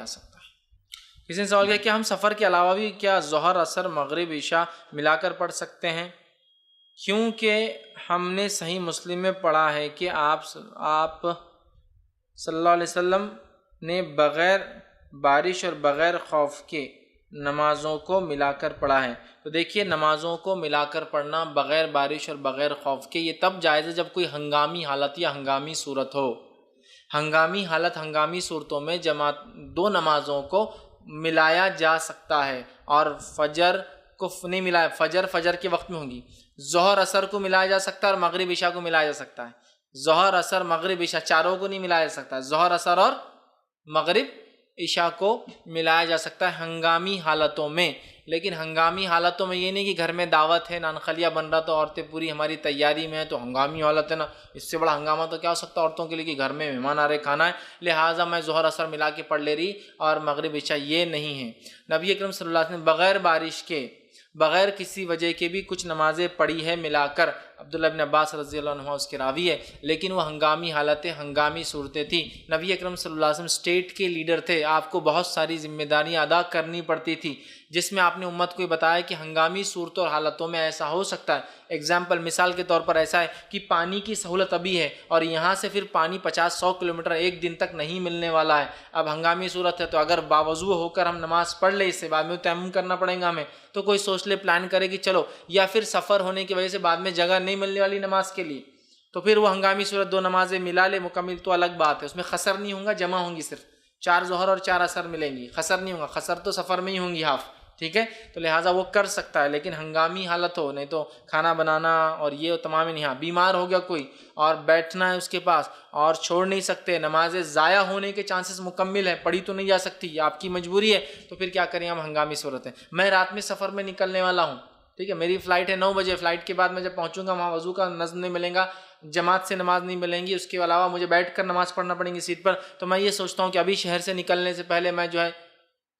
جا سکتا ہے۔ کسی نے سوال کیا کہ ہم سفر کے علاوہ بھی کیا ظہر عصر مغرب عشاء ملا کر پڑھ سکتے ہیں؟ کیونکہ ہم نے صحیح مسلم میں پڑھا ہے کہ آپ صلی اللہ علیہ وسلم نے بغیر بارش اور بغیر خوف کے نمازوں کو ملا کر پڑھا ہے۔ تو دیکھیے نمازوں کو ملا کر پڑھنا بغیر بارش اور بغیر خوف کے یہ تب جائز ہے جب کوئی ہنگامی حالت یا ہنگامی صورت ہو۔ ہنگامی حالت ہنگامی صورتوں میں جماعت دو نمازوں کو ملایا جا سکتا ہے، اور فجر کو نہیں ملایا، فجر کے وقت میں ہوگی، ظہر عصر کو ملایا جا سکتا ہے اور مغرب عشاء کو ملایا جا سکتا ہے۔ ظہر عصر مغرب عشاء چاروں کو نہیں ملایا جا سکتا، ظہر عصر اور مغرب عشاء کو ملایا جا سکتا ہے ہنگامی حالتوں میں۔ لیکن ہنگامی حالتوں میں یہ نہیں کہ گھر میں دعوت ہے، نان خلیہ بن رہا تو عورتیں پوری ہماری تیاری میں ہیں تو ہنگامی حالت ہے نا، اس سے بڑا ہنگامہ تو کیا ہو سکتا ہے عورتوں کے لیے کہ گھر میں مہمان آ رہے کھانا ہے، لہٰذا میں ظہر عصر ملا کے پڑھ لے رہی اور مغرب عشاء، یہ نہیں ہے۔ نبی اکرم صلی اللہ علیہ وسلم بغیر بارش کے، بغیر کسی وجہ کے بھی کچھ نمازیں پڑھی ہے ملا کر، عبداللہ بن عباس رضی اللہ عنہ اس کے راوی ہے، لیکن وہ ہنگامی حالتیں ہنگامی صورتیں تھیں۔ نبی اکرم صلی اللہ علیہ وسلم اسٹیٹ کے لیڈر تھے، آپ کو بہت ساری ذمہ داریاں ادا کرنی پڑتی تھی، جس میں آپ نے امت کو یہ بتایا کہ ہنگامی صورتوں اور حالتوں میں ایسا ہو سکتا ہے۔ ایگزامپل مثال کے طور پر ایسا ہے کہ پانی کی سہولت ابھی ہے اور یہاں سے پھر پانی 50-100 کلومیٹر ایک دن تک نہیں ملنے والا ہے، اب ہنگامی صورت ہے، تو اگر باوضو ہو کر ہم نماز پڑھ لیں، اس سے بعد میں تیمم کرنا پڑے گا ہمیں، تو کوئی سوچ لے، پلان کرے کہ چلو، یا پھر سفر ہونے کی وجہ سے بعد میں جگہ نہیں ملنے والی نماز کے لیے، تو پھر وہ ہنگامی صورت دو نمازیں ملا لے مکمل، تو الگ بات ہے، اس میں خسر نہیں ہوگا، جمع ہوں گی، صرف 4 ظہر اور 4 عصر ملیں گی، خسر نہیں ہوگا، خسر تو سفر میں ہی ہوں گی ہاف، ٹھیک ہے، تو لہٰذا وہ کر سکتا ہے۔ لیکن ہنگامی حالت ہو، نہیں تو کھانا بنانا اور یہ تمام نہیں، ہاں بیمار ہو گیا کوئی اور بیٹھنا ہے اس کے پاس اور چھوڑ نہیں سکتے، نمازیں ضائع ہونے کے چانسز مکمل ہے، پڑھی تو نہیں جا سکتی، یہ آپ کی مجبوری ہے، تو پھر کیا کریں ہم؟ ہنگامی صورت ہے۔ میں رات میں سفر میں نکلنے والا ہوں، ٹھیک ہے، میری فلائٹ ہے 9 بجے، فلائٹ کے بعد میں جب پہنچوں گا وہاں وضو کا نظم نہیں ملے گا، جماعت سے نماز نہیں ملیں گی، اس کے علاوہ مجھے بیٹھ کر نماز پڑھنا پڑیں گی سیٹ پر، تو میں یہ سوچتا ہوں کہ ابھی شہر سے نکلنے سے پہلے میں جو ہے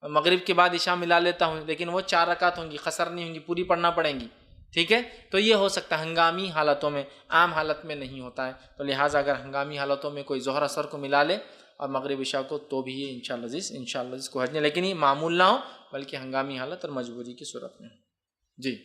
مغرب کے بعد عشاء ملا لیتا ہوں، لیکن وہ 4 رکعت ہوں گی، خسر نہیں ہوں گی، پوری پڑھنا پڑیں گی، ٹھیک ہے، تو یہ ہو سکتا ہے ہنگامی حالتوں میں، عام حالت میں نہیں ہوتا ہے، تو لہٰذا اگر ہنگامی حالتوں میں کوئی ظہر عصر کو ملا لے اور مغرب عشاء کو، تو بھی یہ انشاءاللہ اس کو حج نہیں، لیکن یہ معمول نہ ہو بلکہ ہنگامی حالت اور مجبوری کی صورت میں۔ جی